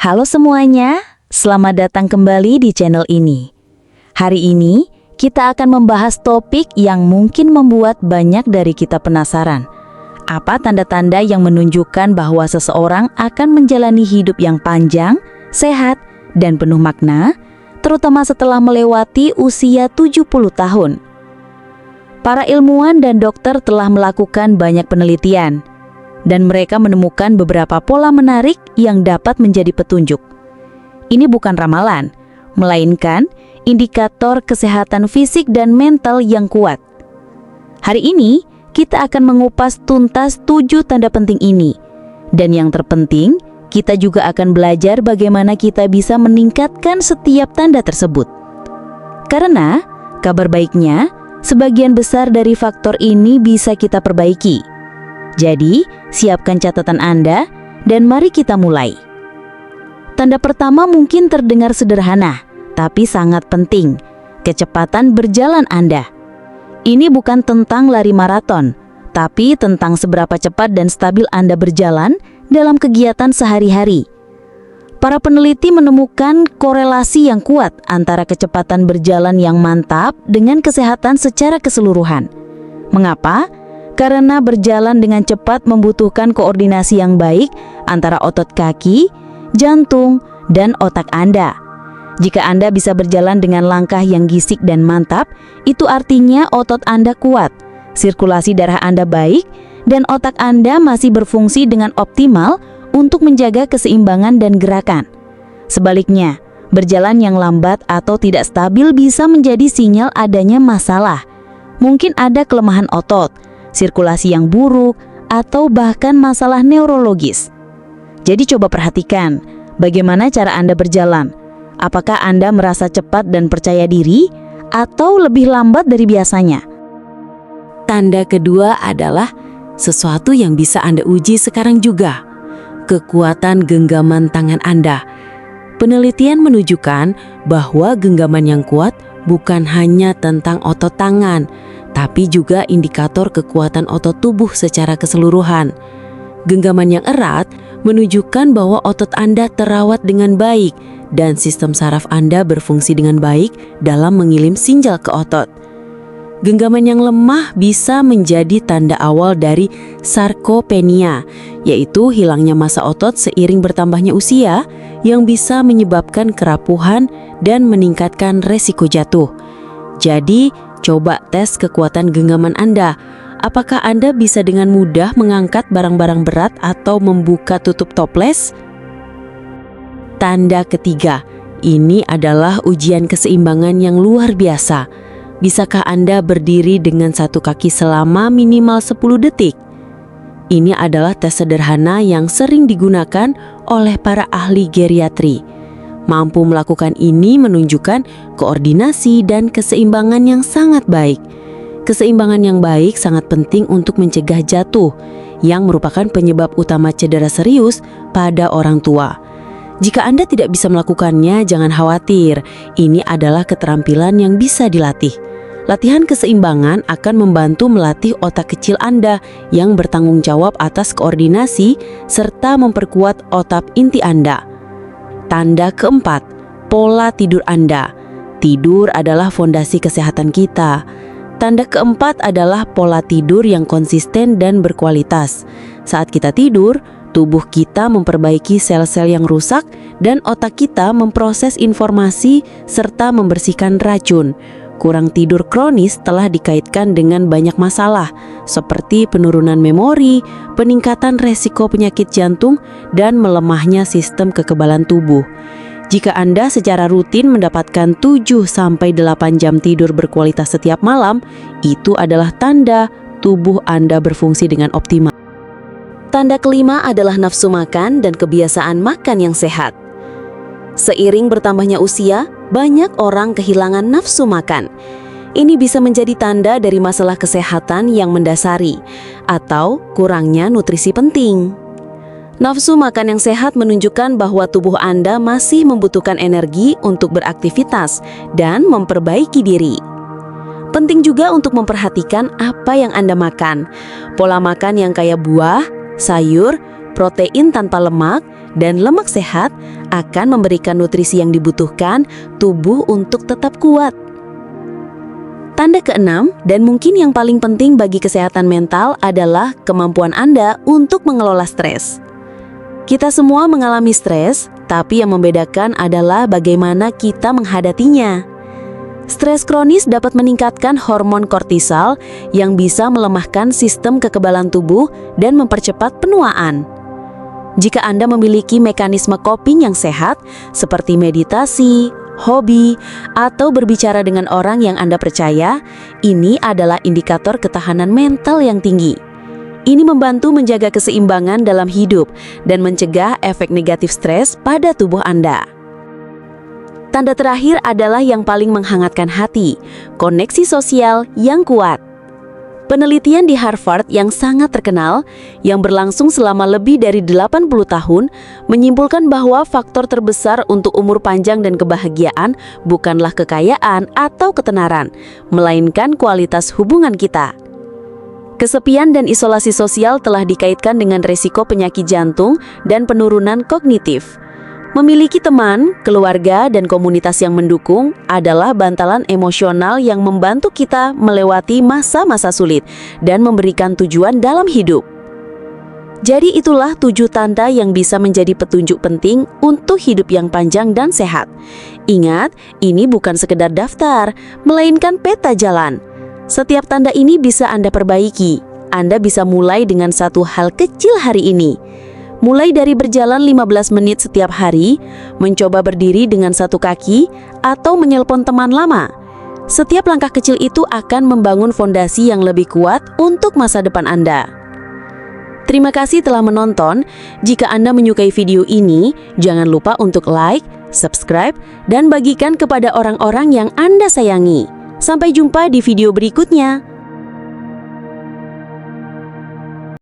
Halo semuanya, selamat datang kembali di channel ini. Hari ini kita akan membahas topik yang mungkin membuat banyak dari kita penasaran. Apa tanda-tanda yang menunjukkan bahwa seseorang akan menjalani hidup yang panjang, sehat, dan penuh makna, terutama setelah melewati usia 70 tahun? Para ilmuwan dan dokter telah melakukan banyak penelitian, dan mereka menemukan beberapa pola menarik yang dapat menjadi petunjuk. Ini bukan ramalan, melainkan indikator kesehatan fisik dan mental yang kuat. Hari ini, kita akan mengupas tuntas 7 tanda penting ini. Dan yang terpenting, kita juga akan belajar bagaimana kita bisa meningkatkan setiap tanda tersebut. Karena, kabar baiknya, sebagian besar dari faktor ini bisa kita perbaiki. Jadi, siapkan catatan Anda dan mari kita mulai. Tanda pertama mungkin terdengar sederhana, tapi sangat penting. Kecepatan berjalan Anda. Ini bukan tentang lari maraton, tapi tentang seberapa cepat dan stabil Anda berjalan dalam kegiatan sehari-hari. Para peneliti menemukan korelasi yang kuat antara kecepatan berjalan yang mantap dengan kesehatan secara keseluruhan. Mengapa? Karena berjalan dengan cepat membutuhkan koordinasi yang baik antara otot kaki, jantung, dan otak Anda. Jika Anda bisa berjalan dengan langkah yang gisik dan mantap, itu artinya otot Anda kuat, sirkulasi darah Anda baik, dan otak Anda masih berfungsi dengan optimal untuk menjaga keseimbangan dan gerakan. Sebaliknya, berjalan yang lambat atau tidak stabil bisa menjadi sinyal adanya masalah. Mungkin ada kelemahan otot, sirkulasi yang buruk, atau bahkan masalah neurologis. Jadi coba perhatikan, bagaimana cara Anda berjalan? Apakah Anda merasa cepat dan percaya diri, atau lebih lambat dari biasanya? Tanda kedua adalah sesuatu yang bisa Anda uji sekarang juga. Kekuatan genggaman tangan Anda. Penelitian menunjukkan bahwa genggaman yang kuat bukan hanya tentang otot tangan, tapi juga indikator kekuatan otot tubuh secara keseluruhan. Genggaman yang erat menunjukkan bahwa otot Anda terawat dengan baik dan sistem saraf Anda berfungsi dengan baik dalam mengirim sinyal ke otot. Genggaman yang lemah bisa menjadi tanda awal dari sarkopenia, yaitu hilangnya massa otot seiring bertambahnya usia yang bisa menyebabkan kerapuhan dan meningkatkan resiko jatuh. Jadi, coba tes kekuatan genggaman Anda. Apakah Anda bisa dengan mudah mengangkat barang-barang berat atau membuka tutup toples? Tanda ketiga, ini adalah ujian keseimbangan yang luar biasa. Bisakah Anda berdiri dengan satu kaki selama minimal 10 detik? Ini adalah tes sederhana yang sering digunakan oleh para ahli geriatri. Mampu melakukan ini menunjukkan koordinasi dan keseimbangan yang sangat baik. Keseimbangan yang baik sangat penting untuk mencegah jatuh, yang merupakan penyebab utama cedera serius pada orang tua. Jika Anda tidak bisa melakukannya, jangan khawatir. Ini adalah keterampilan yang bisa dilatih. Latihan keseimbangan akan membantu melatih otak kecil Anda yang bertanggung jawab atas koordinasi serta memperkuat otot inti Anda. Tanda keempat, pola tidur Anda. Tidur adalah fondasi kesehatan kita. Tanda keempat adalah pola tidur yang konsisten dan berkualitas. Saat kita tidur, tubuh kita memperbaiki sel-sel yang rusak dan otak kita memproses informasi serta membersihkan racun. Kurang tidur kronis telah dikaitkan dengan banyak masalah, seperti penurunan memori, peningkatan resiko penyakit jantung, dan melemahnya sistem kekebalan tubuh. Jika Anda secara rutin mendapatkan 7-8 jam tidur berkualitas setiap malam, itu adalah tanda tubuh Anda berfungsi dengan optimal. Tanda kelima adalah nafsu makan dan kebiasaan makan yang sehat. Seiring bertambahnya usia, banyak orang kehilangan nafsu makan. Ini bisa menjadi tanda dari masalah kesehatan yang mendasari atau kurangnya nutrisi penting. Nafsu makan yang sehat menunjukkan bahwa tubuh Anda masih membutuhkan energi untuk beraktivitas dan memperbaiki diri. Penting juga untuk memperhatikan apa yang Anda makan. Pola makan yang kaya buah, sayur, protein tanpa lemak, dan lemak sehat akan memberikan nutrisi yang dibutuhkan tubuh untuk tetap kuat. Tanda keenam, dan mungkin yang paling penting bagi kesehatan mental adalah kemampuan Anda untuk mengelola stres. Kita semua mengalami stres, tapi yang membedakan adalah bagaimana kita menghadapinya. Stres kronis dapat meningkatkan hormon kortisol yang bisa melemahkan sistem kekebalan tubuh dan mempercepat penuaan. Jika Anda memiliki mekanisme coping yang sehat, seperti meditasi, hobi, atau berbicara dengan orang yang Anda percaya, ini adalah indikator ketahanan mental yang tinggi. Ini membantu menjaga keseimbangan dalam hidup dan mencegah efek negatif stres pada tubuh Anda. Tanda terakhir adalah yang paling menghangatkan hati, koneksi sosial yang kuat. Penelitian di Harvard yang sangat terkenal, yang berlangsung selama lebih dari 80 tahun, menyimpulkan bahwa faktor terbesar untuk umur panjang dan kebahagiaan bukanlah kekayaan atau ketenaran, melainkan kualitas hubungan kita. Kesepian dan isolasi sosial telah dikaitkan dengan resiko penyakit jantung dan penurunan kognitif. Memiliki teman, keluarga, dan komunitas yang mendukung adalah bantalan emosional yang membantu kita melewati masa-masa sulit dan memberikan tujuan dalam hidup. Jadi itulah 7 tanda yang bisa menjadi petunjuk penting untuk hidup yang panjang dan sehat. Ingat, ini bukan sekedar daftar, melainkan peta jalan. Setiap tanda ini bisa Anda perbaiki. Anda bisa mulai dengan satu hal kecil hari ini. Mulai dari berjalan 15 menit setiap hari, mencoba berdiri dengan satu kaki, atau menelpon teman lama. Setiap langkah kecil itu akan membangun fondasi yang lebih kuat untuk masa depan Anda. Terima kasih telah menonton. Jika Anda menyukai video ini, jangan lupa untuk like, subscribe, dan bagikan kepada orang-orang yang Anda sayangi. Sampai jumpa di video berikutnya.